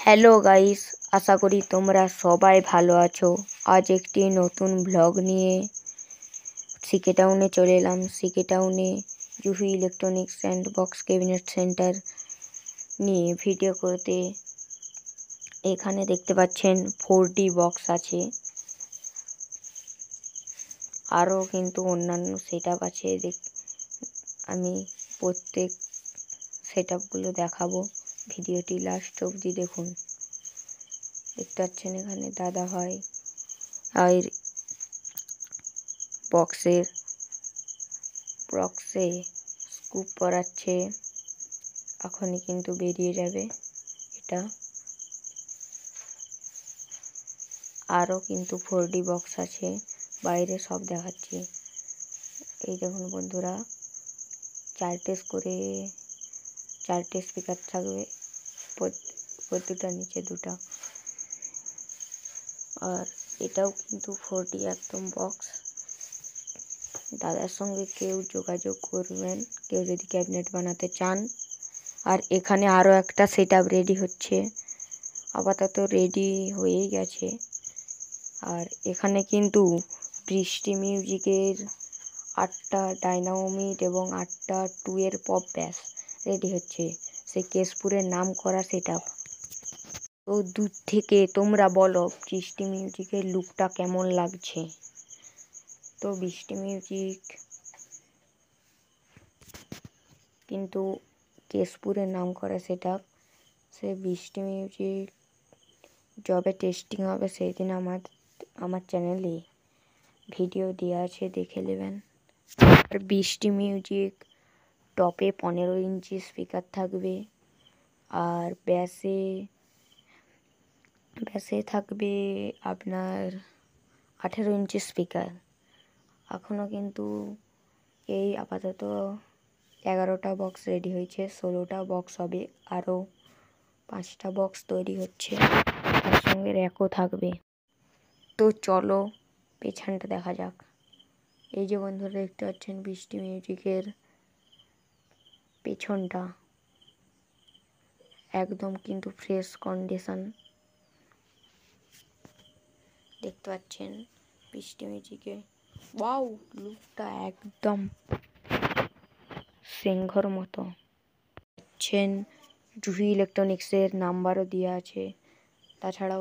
Hello guys, আশা করি তোমরা সবাই ভালো আছো। আজ একটি নতুন ব্লগ নিয়ে সিকে টাউনে চলে এলাম। সিকে টাউনে Juhi electronics and box cabinet centre নিয়ে ভিডিও করতে। এখানে দেখতে পাচ্ছেন 4D বক্স আছে, আরও কিন্তু অন্যান্য সেট আপ আছে। আমি প্রত্যেক সেট আপগুলো দেখাবো, ভিডিওটি লাস্ট অবধি দেখুন। দেখতে পাচ্ছেন এখানে দাদা ভাই আর বক্সে স্কুপ পরাচ্ছে, এখনই কিন্তু বেরিয়ে যাবে এটা। আরও কিন্তু 4D বক্স আছে, বাইরে সব দেখাচ্ছি। এই দেখুন বন্ধুরা, চারটে স্পিকার থাকবে, প্রতিটা নিচে দুটা। আর এটাও কিন্তু 4D একদম বক্স। দাদার সঙ্গে কেউ যোগাযোগ করবেন, কেউ যদি ক্যাবিনেট বানাতে চান। আর এখানে আরও একটা সেট আপ রেডি হচ্ছে, আপাতত রেডি হয়েই গেছে। আর এখানে কিন্তু বৃষ্টি মিউজিকের 8টা ডাইনামোমিট এবং 8টা 2 পপ ব্যাস রেডি হচ্ছে। সেই কেশপুরের নাম করা সেট আপ। তো দূর থেকে তোমরা বলো বৃষ্টি মিউজিকের লুকটা কেমন লাগছে। তো বৃষ্টি মিউজিক কিন্তু কেশপুরের নাম করা সেট আপ। সে বৃষ্টি মিউজিক যবে টেস্টিং হবে সেই দিন আমার চ্যানেলে ভিডিও দেওয়া আছে, দেখে নেবেন। আর বৃষ্টি মিউজিক টপে 15 ইঞ্চি স্পিকার থাকবে, আর ব্যাসে থাকবে আপনার 18 ইঞ্চি স্পিকার। এখনও কিন্তু এই আপাতত 11টা বক্স রেডি হয়েছে, 16টা বক্স হবে, আরও 5টা বক্স তৈরি হচ্ছে, তার সঙ্গে র্যাকও থাকবে। তো চলো পেছনটা দেখা যাক। এই যে বন্ধুরা দেখতে পাচ্ছেন বৃষ্টি মিউজিকের পেছনটা একদম কিন্তু ফ্রেশ কন্ডিশন। দেখতে পাচ্ছেন বৃষ্টি মিউজিকে ওয়াও, লুকটা একদম সিংহর মতো। জুহি ইলেকট্রনিক্সের নাম্বারও দেওয়া আছে, তাছাড়াও